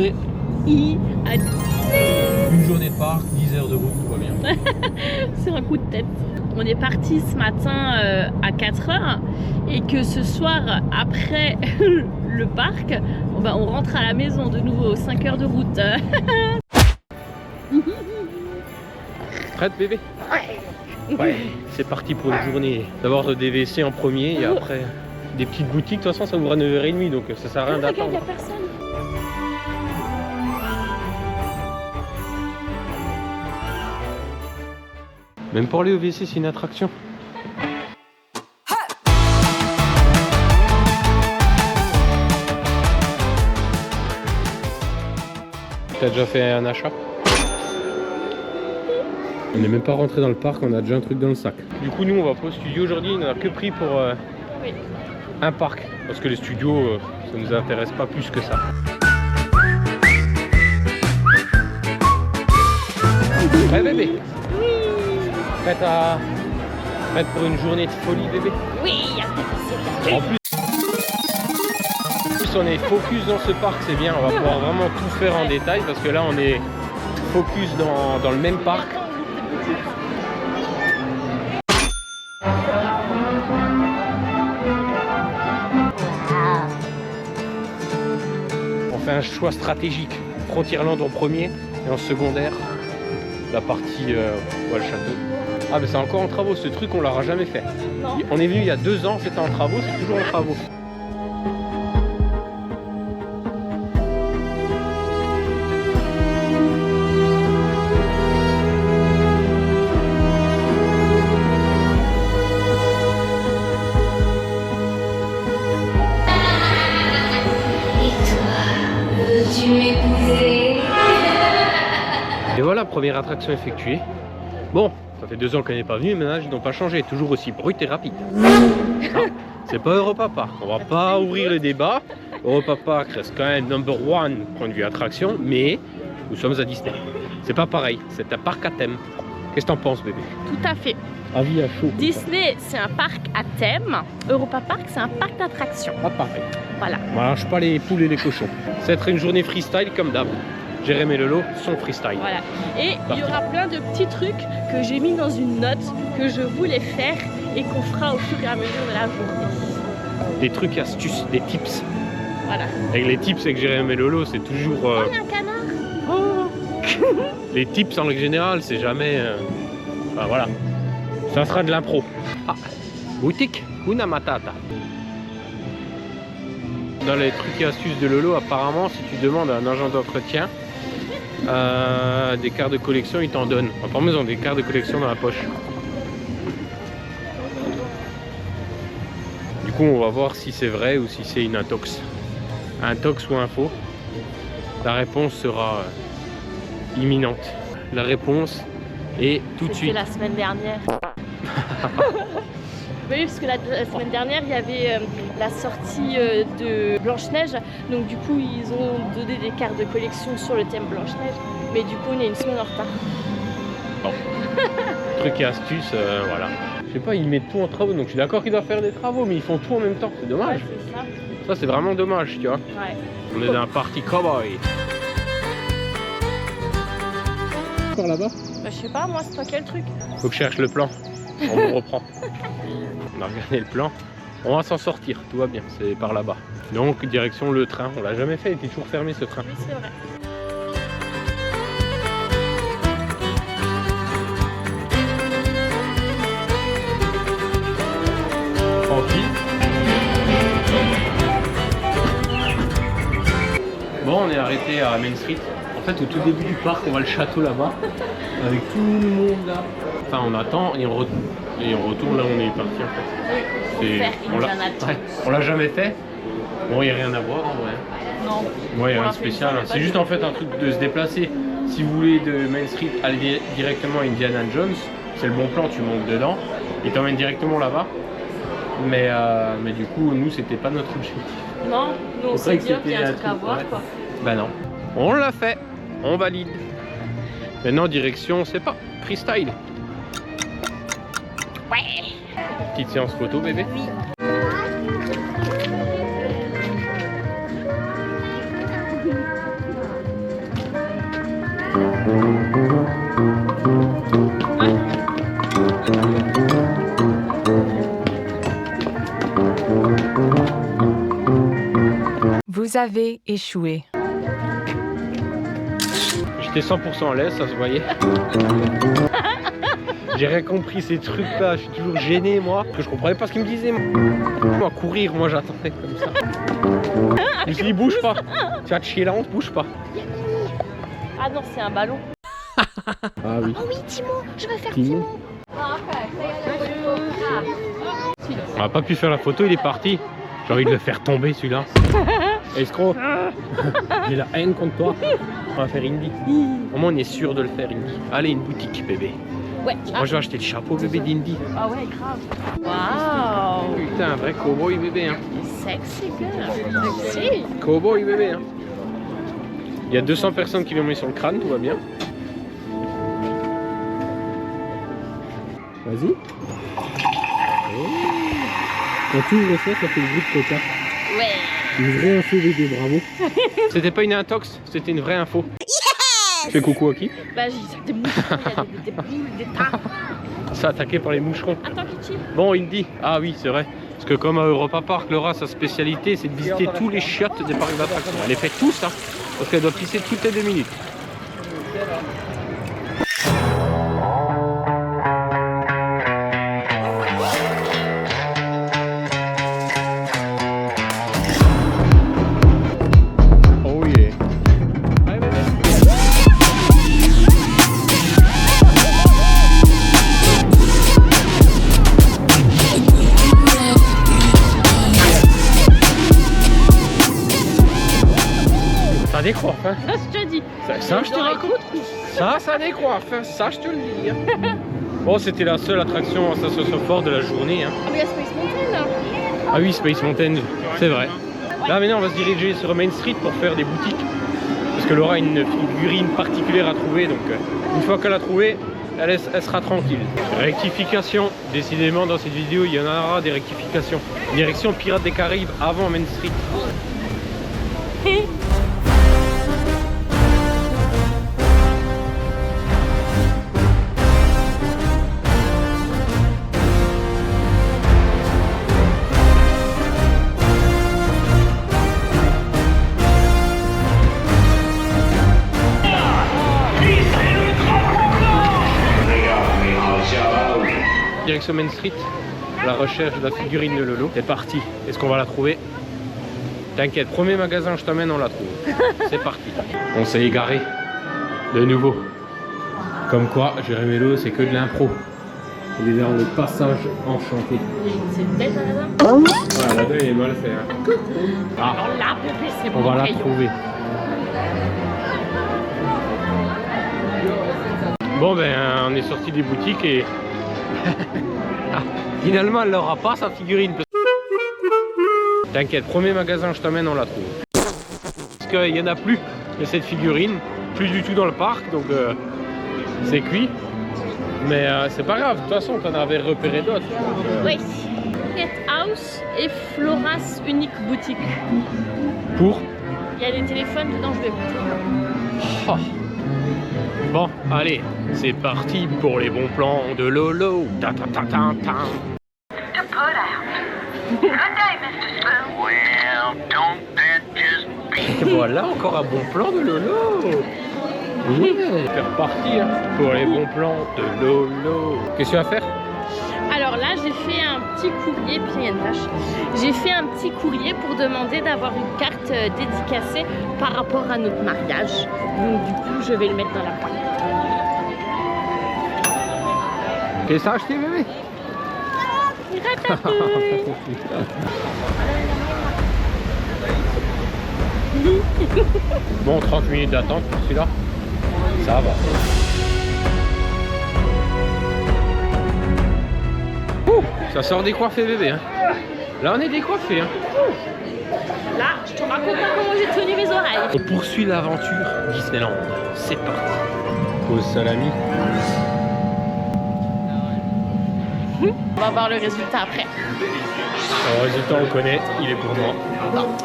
journée. Une journée de parc, 10 heures de route, tout va bien. C'est un coup de tête. On est parti ce matin à 4 heures et que ce soir, après le parc, on rentre à la maison de nouveau, 5 heures de route. Prête bébé? Ouais, c'est parti pour une journée. D'abord le DVC en premier et après des petites boutiques. De toute façon, ça ouvre à 9h30 donc ça sert à rien d'attendre. Regarde, il n'y a personne. Même pour aller au WC, c'est une attraction. T'as déjà fait un achat? On n'est même pas rentré dans le parc, on a déjà un truc dans le sac. Du coup, nous, on va pas au studio aujourd'hui, on n'a que pris pour un parc. Parce que les studios, ça nous intéresse pas plus que ça. Ouais bébé. Prête pour une journée de folie bébé? Oui. En plus, on est focus dans ce parc, c'est bien, on va pouvoir vraiment tout faire en détail parce que là on est focus dans le même parc. On fait un choix stratégique, Frontierland en premier et en secondaire la partie le château. Ah mais c'est encore en travaux, ce truc on l'aura jamais fait. Non. On est venu il y a 2 ans, c'était en travaux, c'est toujours en travaux. Et voilà, première attraction effectuée. Bon, ça fait 2 ans qu'elle n'est pas venue, mais là, ils n'ont pas changé, toujours aussi brut et rapide. C'est pas Europa Park, on va pas ouvrir le débat. Europa Park reste quand même number one point de vue attraction, mais nous sommes à Disney. C'est pas pareil, c'est un parc à thème. Qu'est-ce que t'en penses bébé? Tout à fait. Avis à chaud. Disney, c'est un parc à thème. Europa Park, c'est un parc d'attractions. Pas pareil. Voilà. On mange pas les poules et les cochons. Ça va être une journée freestyle comme d'hab. Jérémy et Lolo sont freestyle. Voilà. Et il y aura plein de petits trucs que j'ai mis dans une note que je voulais faire et qu'on fera au fur et à mesure de la journée. Des trucs astuces, des tips. Voilà. Avec les tips avec Jérémy et Lolo, c'est toujours... Oh, il y a un canard. Oh. Les tips en règle générale, c'est jamais... Enfin, voilà. Ça sera de l'impro. Ah, boutique Una Matata. Dans les trucs et astuces de Lolo, apparemment, si tu demandes à un agent d'entretien des cartes de collection, il t'en donne. Apparemment, ils ont des cartes de collection dans la poche. Du coup, on va voir si c'est vrai ou si c'est une intox. Intox ou info. La réponse sera imminente. La réponse est tout de suite. C'était la semaine dernière. Oui, parce que la semaine dernière, il y avait la sortie de Blanche-Neige. Donc du coup, ils ont donné des cartes de collection sur le thème Blanche-Neige. Mais du coup, on est une semaine en retard. Bon. Trucs et astuces, voilà. Je sais pas, ils mettent tout en travaux. Donc je suis d'accord qu'ils doivent faire des travaux, mais ils font tout en même temps. C'est dommage. Ouais, c'est ça. Ça, c'est vraiment dommage, tu vois. Ouais. On est dans un party cowboy. Par là-bas? Bah, je sais pas, moi, c'est pas quel truc. Faut que je cherche le plan. On vous reprend. On a regardé le plan. On va s'en sortir, tout va bien, c'est par là-bas. Donc direction le train, on l'a jamais fait, il était toujours fermé ce train. Oui, c'est vrai. Tranquille. Bon, on est arrêté à Main Street. En fait, au tout début du parc, on voit le château là-bas, avec tout le monde là. Enfin, on attend et on retourne là où on est parti en fait. On l'a jamais fait. Bon, il n'y a rien à voir en vrai. Non. Ouais, il n'y a rien de spécial. C'est juste en fait un truc de se déplacer. Si vous voulez de Main Street aller directement à Indiana Jones, c'est le bon plan, tu montes dedans. Il t'emmène directement là-bas. Mais du coup, nous, c'était pas notre objectif. Non, nous on s'est dit qu'il y a un truc à voir quoi. Bah non. On l'a fait. On valide. Maintenant, direction, c'est pas freestyle. Ouais. Petite séance photo, bébé. Oui. Vous avez échoué. J'étais 100% à l'aise, ça se voyait. J'ai rien compris ces trucs là, je suis toujours gêné moi. Parce que je comprenais pas ce qu'ils me disaient. Moi courir, moi j'attendais comme ça. Je me suis dit bouge pas. Tu vas te chier la honte, bouge pas. Ah non, c'est un ballon. Ah oui. Oh oui, Timo, je veux faire Timo. On n'a pas pu faire la photo, il est parti. J'ai envie de le faire tomber celui-là. Escroc. J'ai la haine contre toi. On va faire Indy. Au moins on est sûr de le faire Indy. Allez, une boutique bébé. Ouais. Moi je vais acheter le chapeau bébé d'Indy. Ah ouais, grave. Waouh. Putain, un vrai cowboy bébé hein. Sexy girl. Sexy. Cowboy bébé hein. Il y a 200 personnes qui l'ont mis sur le crâne, tout va bien. Vas-y. Oh. Quand tu ouvres ça, ça fait le bruit de coca. Ouais. Une vraie info bébé, bravo. C'était pas une intox, c'était une vraie info. Tu fais coucou à qui? Bah j'ai des moucherons, il y a des boules, des tas. Ça attaqué par les moucherons. Attends, Kitty. Bon, Indy. Ah oui, c'est vrai. Parce que comme à Europa Park, Laura, sa spécialité, c'est de visiter tous les chiottes des parcs d'attractions. Elle les fait tous, hein. Parce qu'elle doit pisser toutes les 2 minutes. Oh yeah. Allez, bébé. Ça décoiffe, hein. Ça, je te dis. Ça je te raconte. Ça décoiffe, hein. Ça, je te le dis. Hein. Bon, c'était la seule attraction à sensation forte de la journée. Hein. Ah mais il y a Space Mountain là. Ah oui, Space Mountain, c'est vrai. Là, maintenant, on va se diriger sur Main Street pour faire des boutiques. Parce que Laura a une figurine particulière à trouver. Donc, une fois qu'elle a trouvé, elle sera tranquille. Rectification. Décidément, dans cette vidéo, il y en aura des rectifications. Direction Pirates des Caraïbes avant Main Street. Direction Main Street, la recherche de la figurine de Lolo. C'est parti. Est-ce qu'on va la trouver? T'inquiète, premier magasin, je t'amène, on la trouve. C'est parti. On s'est égaré. De nouveau. Comme quoi, Jérémélo, c'est que de l'impro. Il est dans le passage enchanté. C'est peut-être un hasard. Ah, la deux, il est mal fait. Hein. Ah, Alors là, bébé, c'est on mon va la crayon. trouver. Bon, ben, on est sorti des boutiques et... Ah, finalement, elle n'aura pas sa figurine. T'inquiète, premier magasin, je t'amène, on la trouve. Parce qu'il n'y en a plus de cette figurine, plus du tout dans le parc, donc c'est cuit. Mais c'est pas grave, de toute façon, t'en avais repéré d'autres. Oui. Pet House et Floras Unique Boutique. Pour Il y a des téléphones dedans, je vais goûter. oh. Bon, allez, c'est parti pour les bons plans de Lolo. Ta ta ta ta ta. Et voilà, encore un bon plan de Lolo. C'est reparti hein, pour les bons plans de Lolo. Qu'est-ce que tu vas faire? Alors là, j'ai fait un petit courrier, puis il y a une vache. J'ai fait un petit courrier pour demander d'avoir une carte dédicacée par rapport à notre mariage. Donc du coup, je vais le mettre dans la poche. Qu'est-ce que ça a acheté, bébé? Ratatouille. Bon, 30 minutes d'attente pour celui-là. Ça va. Ouh, ça sort décoiffé, bébé. Hein. Là, on est décoiffé. Hein. Là, je te raconte pas comment j'ai tenu mes oreilles. On poursuit l'aventure Disneyland. C'est parti. Pause salami. On va voir le résultat après. Le résultat, on connaît. Il est pour moi.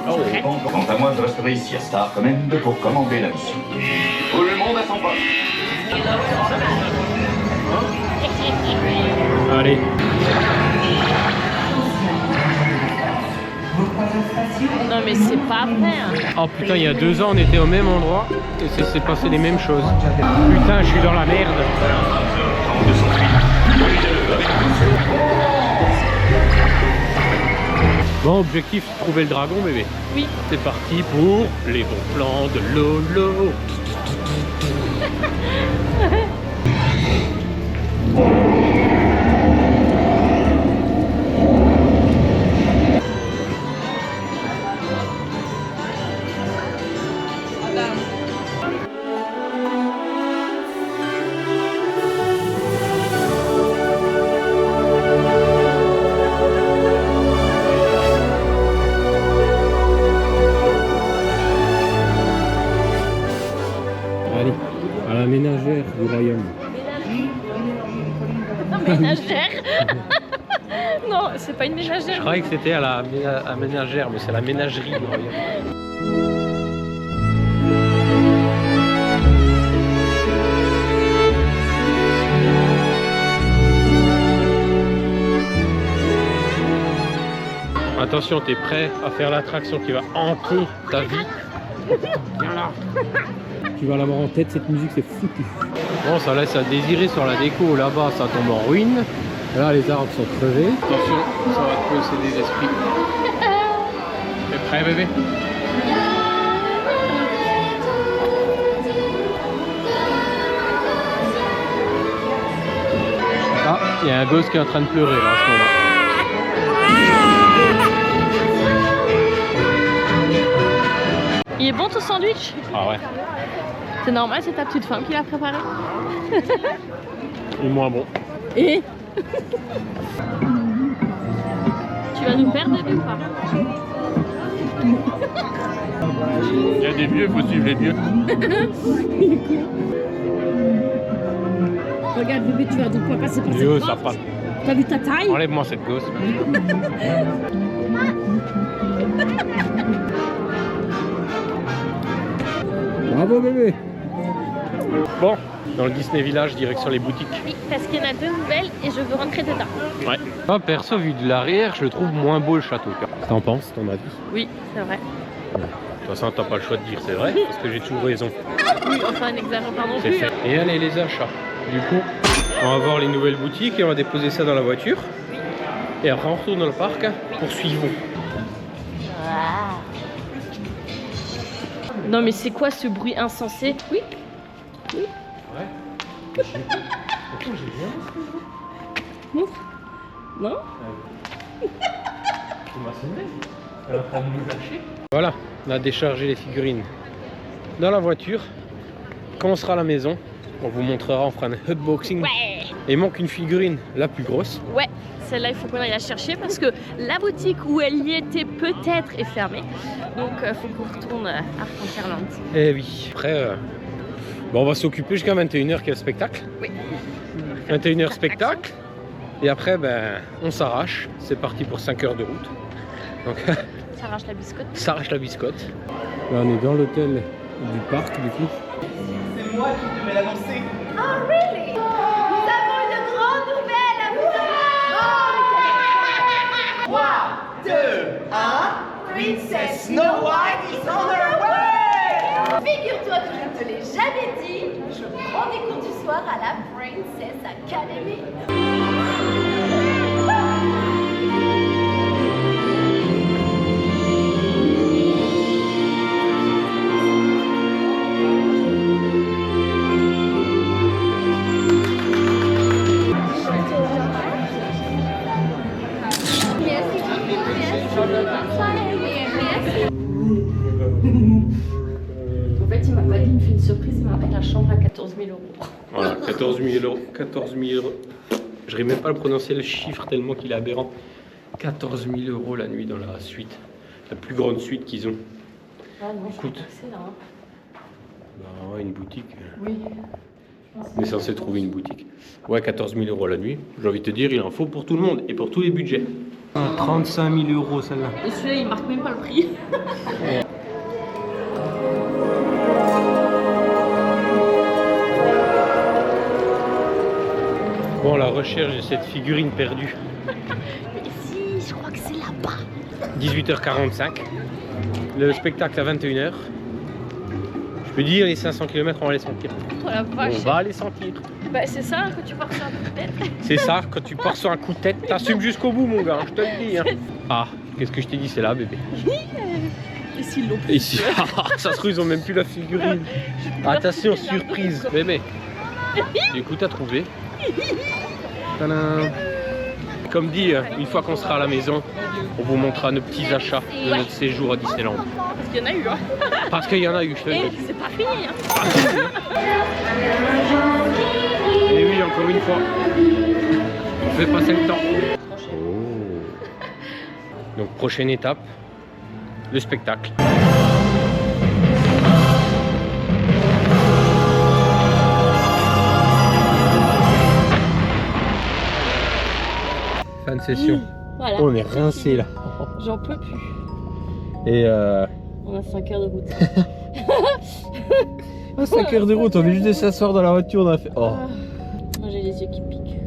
Oh, Quant à moi, je resterai ici à Star Command pour commander la mission. Tout le monde à son poste. Allez. Non mais mais c'est pas vrai. Hein. Oh putain, il y a 2 ans, on était au même endroit et c'est passé les mêmes choses. Putain, je suis dans la merde. Bon, objectif, trouver le dragon, bébé. Oui. C'est parti pour les bons plans de Lolo. Allez, à la ménagère du royaume. Non, ménagère. Non, c'est pas une Je ménagère. croyais que c'était à la ménagère, mais c'est la ménagerie du royaume. Attention, t'es prêt à faire l'attraction qui va hanter ta vie? Viens là. Tu vas l'avoir en tête, cette musique, c'est foutu. Bon, ça laisse à désirer sur la déco. Là-bas, ça tombe en ruine. Là, les arbres sont crevés. Attention, ça va te posséder des esprits. T'es prêt, bébé? Ah, il y a un gosse qui est en train de pleurer là, à ce moment. Il est bon ton sandwich? Ah ouais. C'est normal, c'est ta petite femme qui l'a préparé. Il est moins bon. Et tu vas nous perdre bébé ou pas? Il y a des vieux, il faut suivre les vieux. Regarde bébé, tu vas donc pas passer par Vieux, cette ça porte. passe. T'as vu ta taille? Enlève-moi cette gosse. Bravo bébé. Bon, dans le Disney Village, direction les boutiques. Oui, parce qu'il y en a 2 nouvelles et je veux rentrer dedans. Ouais. Ah, perso, vu de l'arrière, je le trouve moins beau le château. T'en penses, ton avis? Oui, c'est vrai. De toute façon, t'as pas le choix de dire c'est vrai, parce que j'ai toujours raison. Oui, enfin, n'exagère pas non C'est plus. fait. Et allez, les achats. Du coup, on va voir les nouvelles boutiques et on va déposer ça dans la voiture. Et après, on retourne dans le parc. Poursuivons. Non mais c'est quoi ce bruit insensé? Oui. Ouais. Montre. Non? Voilà, on a déchargé les figurines dans la voiture. Quand on sera à la maison, on vous montrera, on fera un unboxing. Ouais. Et il manque une figurine, la plus grosse. Ouais, celle-là il faut qu'on aille la chercher parce que la boutique où elle y était peut-être est fermée. Donc il faut qu'on retourne à Frontierland. Eh oui. Après, bon, on va s'occuper jusqu'à 21h qui est le spectacle. Oui. 21h spectacle. Et après, ben, on s'arrache. C'est parti pour 5 heures de route. Donc, Ça arrache la biscotte. ça arrache la biscotte. Là, on est dans l'hôtel du parc, du coup. C'est moi qui devais l'annoncer. Oh, really? Nous avons une grande nouvelle à vous annoncer. 3, 2, 1. Princess Snow White is on her way. Figure-toi que je ne te l'ai jamais dit, je prends des cours du soir à la Princess Academy. En fait il m'a pas dit, il me fait une surprise, il m'a fait la chambre à 14 000 €. Voilà, 14 000 euros. 14 000 euros. Je n'arrive même pas à le prononcer le chiffre tellement qu'il est aberrant. 14 000 euros la nuit dans la suite. La plus grande suite qu'ils ont. Ah non, je Écoute. crois que c'est là. Hein. Bah ouais, une boutique. Oui. On est censé trouver une boutique. Ouais, 14 000 euros la nuit. J'ai envie de te dire, il en faut pour tout le monde et pour tous les budgets. 35 000 euros celle-là. Et celui-là il marque même pas le prix. Bon, la recherche de cette figurine perdue. Mais si, je crois que c'est là-bas. 18h45. Le spectacle à 21h. Je peux dire, les 500 km, on va les sentir. Oh la vache. On va les sentir. Bah c'est ça quand tu pars sur un coup de tête. C'est ça, quand tu pars sur un coup de tête, t'assumes jusqu'au bout, mon gars, je te le dis. Hein. Ah, qu'est-ce que je t'ai dit, c'est là, bébé. Et s'ils l'ont plus. Ici, ça se trouve, ils ont même plus la figurine. Attention, surprise, bébé. Du coup, t'as trouvé. Tadam. Comme dit, une fois qu'on sera à la maison, on vous montrera nos petits achats de notre séjour à Disneyland. Parce qu'il y en a eu hein. Parce qu'il y en a eu, je te le Et dis. c'est pas fini hein. Et oui, encore une fois, on fait passer le temps. Donc, prochaine étape, le spectacle. Fin de session. Voilà. On est rincé là. J'en peux plus. Et On a 5 heures de route. 5 heures de route, on est juste de s'asseoir dans la voiture, on a fait. Oh. Moi j'ai les yeux qui piquent.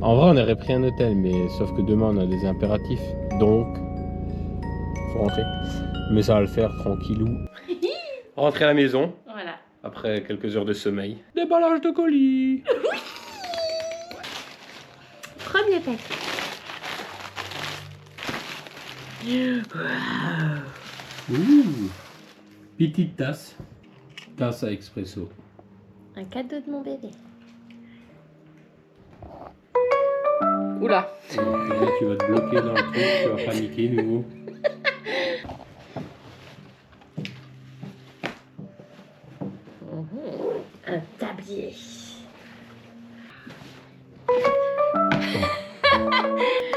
En vrai, on aurait pris un hôtel, mais sauf que demain on a des impératifs, donc faut rentrer. Mais ça va le faire tranquillou. Rentrer à la maison Voilà. après quelques heures de sommeil. Déballage de colis. Premier pack. Ouh. Petite tasse. Tasse à expresso. Un cadeau de mon bébé. Oula. Donc, là, tu vas te bloquer dans le truc, tu vas paniquer nouveau. Un tablier.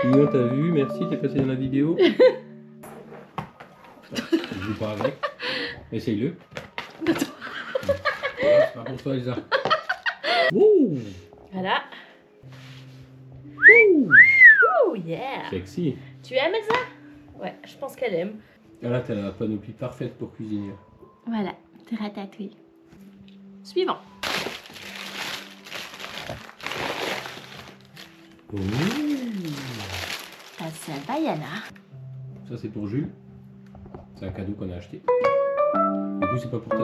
Mignon, t'as vu, merci, t'es passé dans la vidéo. Je joue pas avec. Essaye-le. C'est pas pour toi, Elsa. Ouh. Voilà. Oh yeah. Sexy. Tu aimes Elsa? Ouais, je pense qu'elle aime. Ah là, t'as la panoplie parfaite pour cuisiner. Voilà, t'es ratatouille. Suivant. Ouh. La Savayana. Ça, c'est pour Jules. C'est un cadeau qu'on a acheté. Du coup, c'est pas pour ta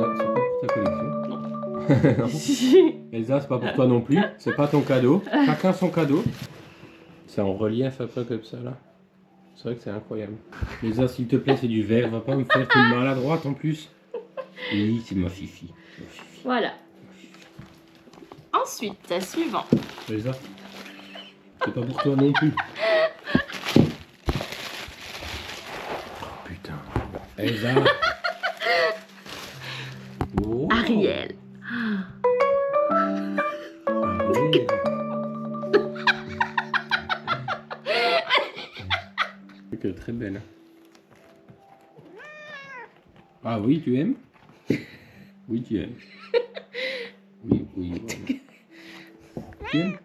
collection. Non. Elsa, c'est pas pour toi non plus. C'est pas ton cadeau. Chacun son cadeau. C'est en relief après comme ça là. C'est vrai que c'est incroyable. Elsa, s'il te plaît, c'est du verre. Va pas me faire une maladroite en plus. Oui, c'est ma fifi. Voilà. Ensuite, suivant. Elsa, c'est pas pour toi non plus. Oh putain. Elsa. Oh. Ariel. Ariel. C'est très belle. Ah oui, tu aimes? Oui, tu aimes. Oui, oui, oui. Tu aimes?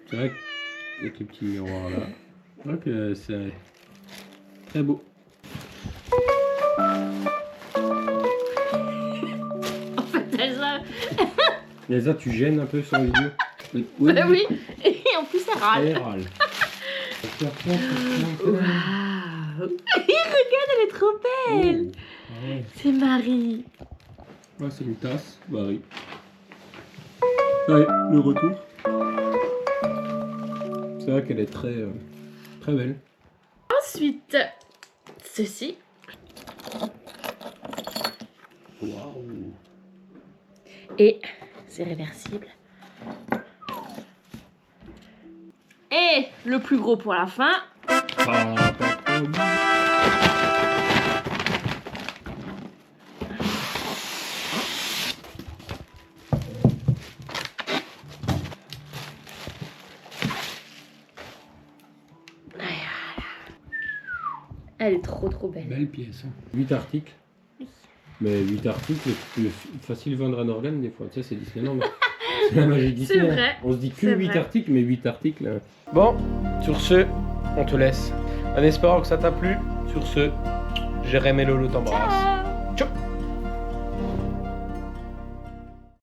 C'est vrai qu'avec le petit miroir là, je crois que c'est très beau. En fait, Elsa. Elsa, tu gênes un peu sur les vidéo. Bah oui. Et en plus, elle râle. Elle râle. Waouh. Regarde, elle est trop belle. Ah ouais. C'est Marie. Ah, c'est une tasse, bah oui. Allez, le retour. C'est vrai qu'elle est très, très belle. Ensuite, ceci. Waouh. Et c'est réversible. Et le plus gros pour la fin. Elle est trop belle. Belle pièce. Hein. 8 articles. Mais 8 articles, c'est plus facile de vendre un organe des fois. Tu sais, c'est Disneyland. C'est la magie Disney. C'est vrai. On se dit que C'est 8 vrai. articles, mais 8 articles. Hein. Bon, sur ce, on te laisse. En espérant que ça t'a plu. Sur ce, Jérémy et Lolo t'embrasse.